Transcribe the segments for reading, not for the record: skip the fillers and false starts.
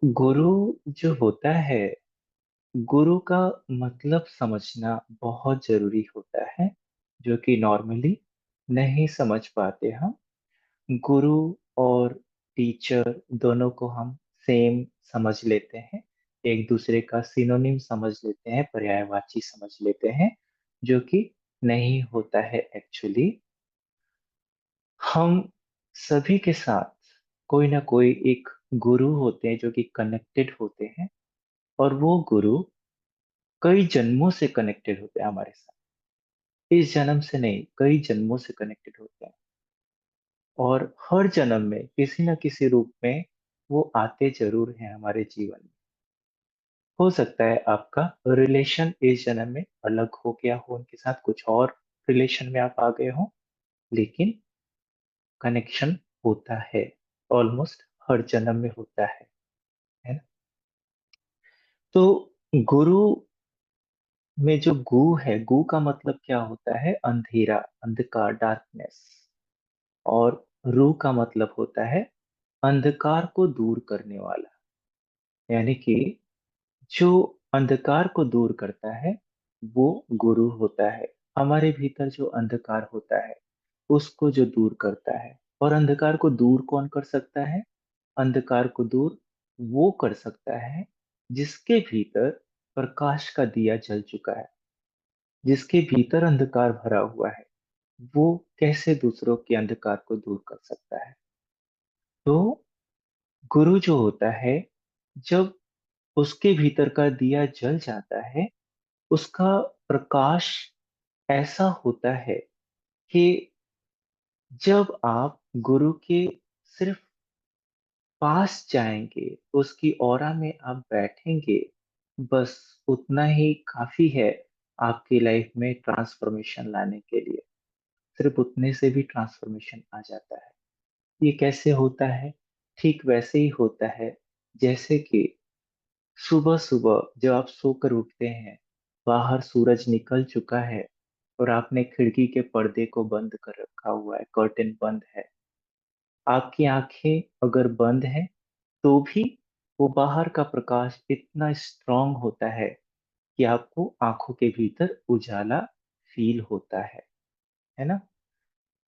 गुरु जो होता है, गुरु का मतलब समझना बहुत जरूरी होता है, जो कि नॉर्मली नहीं समझ पाते हम। गुरु और टीचर दोनों को हम सेम समझ लेते हैं, एक दूसरे का सिनोनिम समझ लेते हैं, पर्यायवाची समझ लेते हैं, जो कि नहीं होता है एक्चुअली। हम सभी के साथ कोई ना कोई एक गुरु होते हैं जो कि कनेक्टेड होते हैं, और वो गुरु कई जन्मों से कनेक्टेड होते हैं हमारे साथ। इस जन्म से नहीं, कई जन्मों से कनेक्टेड होते हैं, और हर जन्म में किसी न किसी रूप में वो आते जरूर हैं हमारे जीवन में। हो सकता है आपका रिलेशन इस जन्म में अलग हो गया हो, उनके साथ कुछ और रिलेशन में आप आ गए हो, लेकिन कनेक्शन होता है। ऑलमोस्ट हर जन्म में होता है ना? तो गुरु में जो गु है, गु का मतलब क्या होता है? अंधेरा, अंधकार, डार्कनेस। और रू का मतलब होता है अंधकार को दूर करने वाला। यानी कि जो अंधकार को दूर करता है, वो गुरु होता है। हमारे भीतर जो अंधकार होता है, उसको जो दूर करता है। और अंधकार को दूर कौन कर सकता है? अंधकार को दूर वो कर सकता है जिसके भीतर प्रकाश का दिया जल चुका है। जिसके भीतर अंधकार भरा हुआ है, वो कैसे दूसरों के अंधकार को दूर कर सकता है? तो गुरु जो होता है, जब उसके भीतर का दिया जल जाता है, उसका प्रकाश ऐसा होता है कि जब आप गुरु के सिर्फ पास जाएंगे, उसकी ऑरा में आप बैठेंगे, बस उतना ही काफी है आपकी लाइफ में ट्रांसफॉर्मेशन लाने के लिए। सिर्फ उतने से भी ट्रांसफॉर्मेशन आ जाता है। ये कैसे होता है? ठीक वैसे ही होता है जैसे कि सुबह सुबह जब आप सोकर उठते हैं, बाहर सूरज निकल चुका है, और आपने खिड़की के पर्दे को बंद कर रखा हुआ है, कर्टेन बंद है। आपकी आंखें अगर बंद है, तो भी वो बाहर का प्रकाश इतना स्ट्रांग होता है कि आपको आंखों के भीतर उजाला फील होता है ना?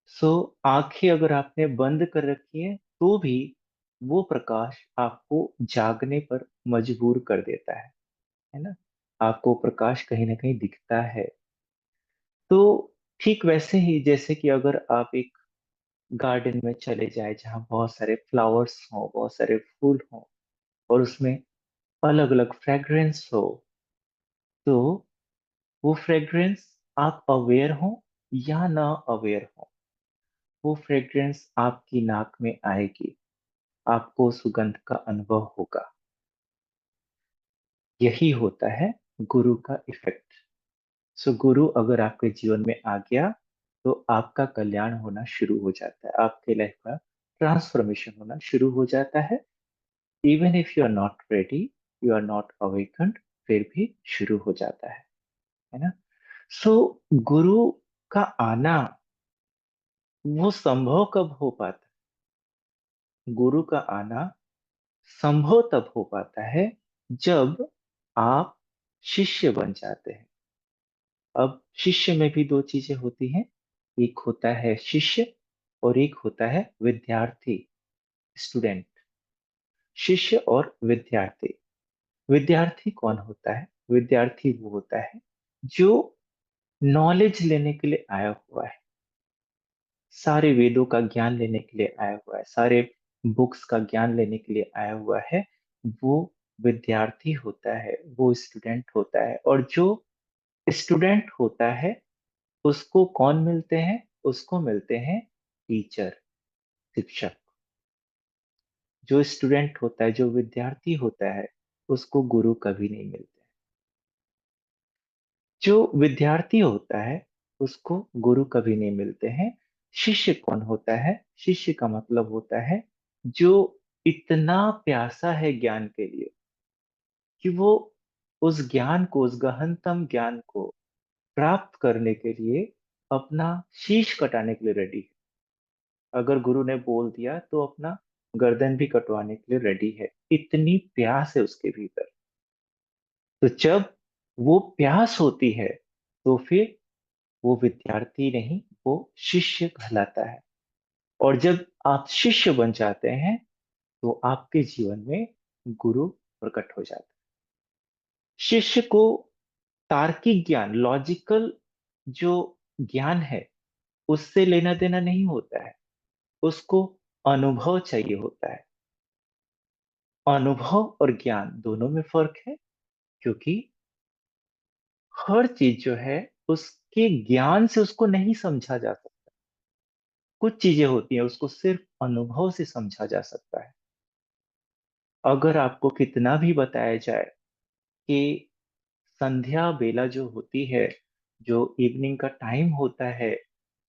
सो आंखें अगर आपने बंद कर रखी है, तो भी वो प्रकाश आपको जागने पर मजबूर कर देता है ना? आपको प्रकाश कहीं ना कहीं दिखता है। तो ठीक वैसे ही जैसे कि अगर आप एक गार्डन में चले जाए जहाँ बहुत सारे फ्लावर्स हो, बहुत सारे फूल हो, और उसमें अलग अलग फ्रेग्रेंस हो, तो वो फ्रेग्रेंस आप अवेयर हो या ना अवेयर हो, वो फ्रेग्रेंस आपकी नाक में आएगी, आपको सुगंध का अनुभव होगा। यही होता है गुरु का इफेक्ट। सो गुरु अगर आपके जीवन में आ गया, तो आपका कल्याण होना शुरू हो जाता है, आपके लाइफ का ट्रांसफॉर्मेशन होना शुरू हो जाता है। Even if you are not ready, you are not awakened, फिर भी शुरू हो जाता है ना? सो गुरु का आना वो संभव कब हो पाता है? गुरु का आना संभव तब हो पाता है जब आप शिष्य बन जाते हैं। अब शिष्य में भी दो चीजें होती हैं, एक होता है शिष्य और एक होता है विद्यार्थी, स्टूडेंट। शिष्य और विद्यार्थी। विद्यार्थी कौन होता है? विद्यार्थी वो होता है जो नॉलेज लेने के लिए आया हुआ है, सारे वेदों का ज्ञान लेने के लिए आया हुआ है, सारे बुक्स का ज्ञान लेने के लिए आया हुआ है। वो विद्यार्थी होता है, वो स्टूडेंट होता है। और जो स्टूडेंट होता है, उसको कौन मिलते हैं? उसको मिलते हैं टीचर, शिक्षक। जो स्टूडेंट होता है, जो विद्यार्थी होता है, उसको गुरु कभी नहीं मिलते। जो विद्यार्थी होता है, उसको गुरु कभी नहीं मिलते हैं। शिष्य कौन होता है? शिष्य का मतलब होता है जो इतना प्यासा है ज्ञान के लिए कि वो उस ज्ञान को, उस गहनतम ज्ञान को प्राप्त करने के लिए अपना शीश कटाने के लिए रेडी है। अगर गुरु ने बोल दिया तो अपना गर्दन भी कटवाने के लिए रेडी है, इतनी प्यास है उसके भीतर। तो जब वो प्यास होती है तो फिर वो विद्यार्थी नहीं, वो शिष्य कहलाता है। और जब आप शिष्य बन जाते हैं तो आपके जीवन में गुरु प्रकट हो जाता है। शिष्य को तार्किक ज्ञान, लॉजिकल जो ज्ञान है, उससे लेना देना नहीं होता है, उसको अनुभव चाहिए होता है। अनुभव और ज्ञान दोनों में फर्क है, क्योंकि हर चीज जो है उसके ज्ञान से उसको नहीं समझा जा सकता। कुछ चीजें होती हैं उसको सिर्फ अनुभव से समझा जा सकता है। अगर आपको कितना भी बताया जाए कि संध्या बेला जो होती है, जो इवनिंग का टाइम होता है,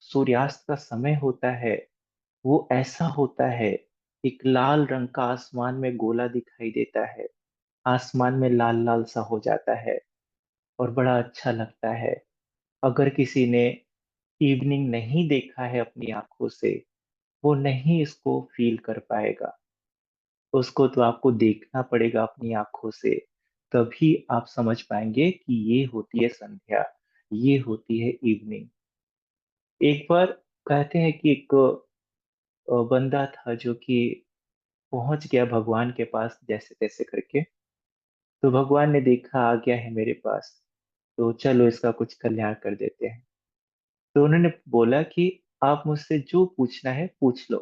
सूर्यास्त का समय होता है, वो ऐसा होता है, एक लाल रंग का आसमान में गोला दिखाई देता है, आसमान में लाल लाल सा हो जाता है और बड़ा अच्छा लगता है। अगर किसी ने इवनिंग नहीं देखा है अपनी आंखों से, वो नहीं इसको फील कर पाएगा। उसको तो आपको देखना पड़ेगा अपनी आंखों से, तभी आप समझ पाएंगे कि ये होती है संध्या, ये होती है इवनिंग। एक बार कहते हैं कि एक बंदा था जो कि पहुंच गया भगवान के पास जैसे तैसे करके। तो भगवान ने देखा आ गया है मेरे पास, तो चलो इसका कुछ कल्याण कर देते हैं। तो उन्होंने बोला कि आप मुझसे जो पूछना है पूछ लो,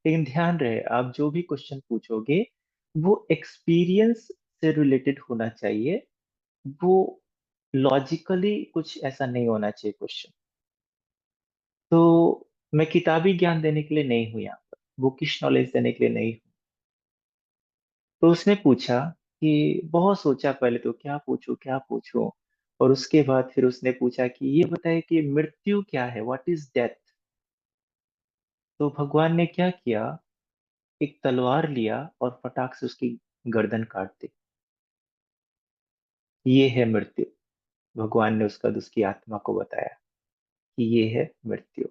लेकिन ध्यान रहे आप जो भी क्वेश्चन पूछोगे वो एक्सपीरियंस से रिलेटेड होना चाहिए। वो लॉजिकली कुछ ऐसा नहीं होना चाहिए क्वेश्चन। तो मैं किताबी ज्ञान देने के लिए नहीं हूं यहाँ पर, बुकिश नॉलेज देने के लिए नहीं हूँ। तो उसने पूछा कि बहुत सोचा पहले तो क्या पूछूं क्या पूछूं, और उसके बाद फिर उसने पूछा कि ये बताए कि मृत्यु क्या है, व्हाट इज डेथ। तो भगवान ने क्या किया, एक तलवार लिया और फटाक से उसकी गर्दन काट दी। ये है मृत्यु। भगवान ने उसकी आत्मा को बताया कि ये है मृत्यु।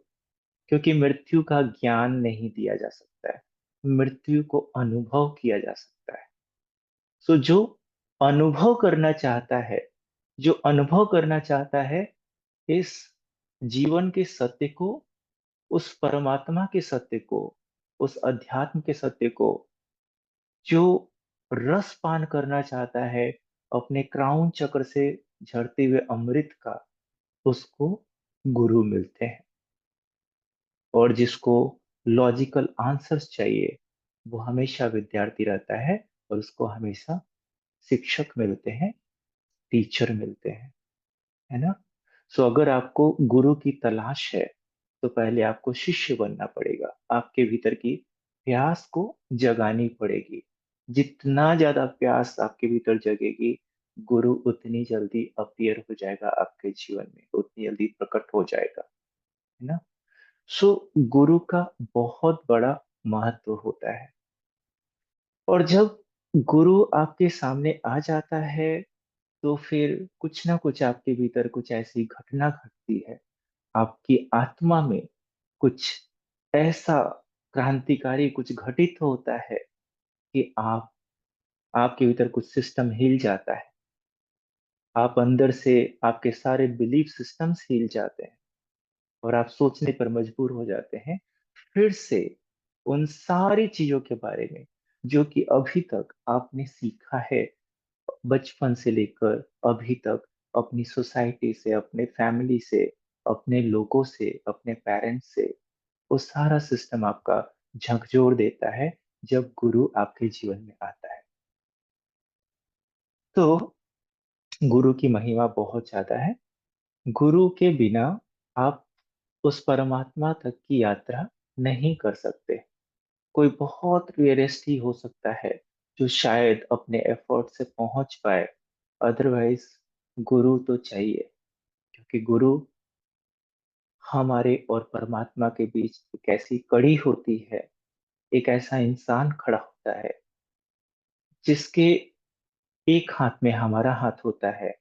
क्योंकि मृत्यु का ज्ञान नहीं दिया जा सकता है, मृत्यु को अनुभव किया जा सकता है। सो जो अनुभव करना चाहता है, जो अनुभव करना चाहता है इस जीवन के सत्य को, उस परमात्मा के सत्य को, उस अध्यात्म के सत्य को, जो रस पान करना चाहता है अपने क्राउन चक्र से झरते हुए अमृत का, उसको गुरु मिलते हैं। और जिसको लॉजिकल आंसर्स चाहिए वो हमेशा विद्यार्थी रहता है, और उसको हमेशा शिक्षक मिलते हैं, टीचर मिलते हैं, है ना। सो अगर आपको गुरु की तलाश है तो पहले आपको शिष्य बनना पड़ेगा, आपके भीतर की प्यास को जगानी पड़ेगी। जितना ज्यादा प्यास आपके भीतर जगेगी, गुरु उतनी जल्दी अपीयर हो जाएगा आपके जीवन में, उतनी जल्दी प्रकट हो जाएगा, है ना। सो गुरु का बहुत बड़ा महत्व होता है। और जब गुरु आपके सामने आ जाता है तो फिर कुछ ना कुछ आपके भीतर कुछ ऐसी घटना घटती है, आपकी आत्मा में कुछ ऐसा क्रांतिकारी कुछ घटित होता है कि आपके भीतर कुछ सिस्टम हिल जाता है। आप अंदर से, आपके सारे बिलीफ सिस्टम्स हिल जाते हैं और आप सोचने पर मजबूर हो जाते हैं फिर से उन सारी चीजों के बारे में जो कि अभी तक आपने सीखा है, बचपन से लेकर अभी तक, अपनी सोसाइटी से, अपने फैमिली से, अपने लोगों से, अपने पेरेंट्स से। वो सारा सिस्टम आपका झकझोर देता है जब गुरु आपके जीवन में आता है। तो गुरु की महिमा बहुत ज्यादा है। गुरु के बिना आप उस परमात्मा तक की यात्रा नहीं कर सकते। कोई बहुत रेयरेस्ट ही हो सकता है जो शायद अपने एफर्ट से पहुंच पाए, अदरवाइज गुरु तो चाहिए। क्योंकि गुरु हमारे और परमात्मा के बीच एक ऐसी कड़ी होती है, एक ऐसा इंसान खड़ा होता है जिसके एक हाथ में हमारा हाथ होता है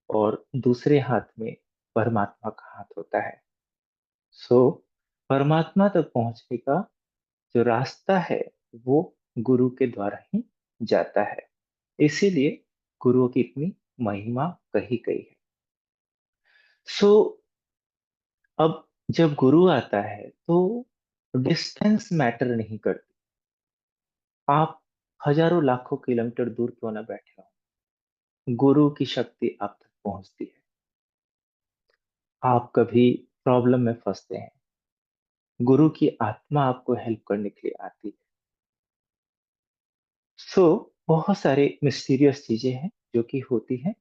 और दूसरे हाथ में परमात्मा का हाथ होता है। सो परमात्मा तक पहुंचने का जो रास्ता है वो गुरु के द्वारा ही जाता है। इसीलिए गुरुओं की इतनी महिमा कही गई है। सो अब जब गुरु आता है तो डिस्टेंस मैटर नहीं करती। आप हजारों लाखों किलोमीटर दूर क्यों ना बैठे हो, गुरु की शक्ति आप तक पहुंचती है। आप कभी प्रॉब्लम में फंसते हैं, गुरु की आत्मा आपको हेल्प करने के लिए आती है। सो बहुत सारे मिस्टीरियस चीजें हैं जो कि होती हैं।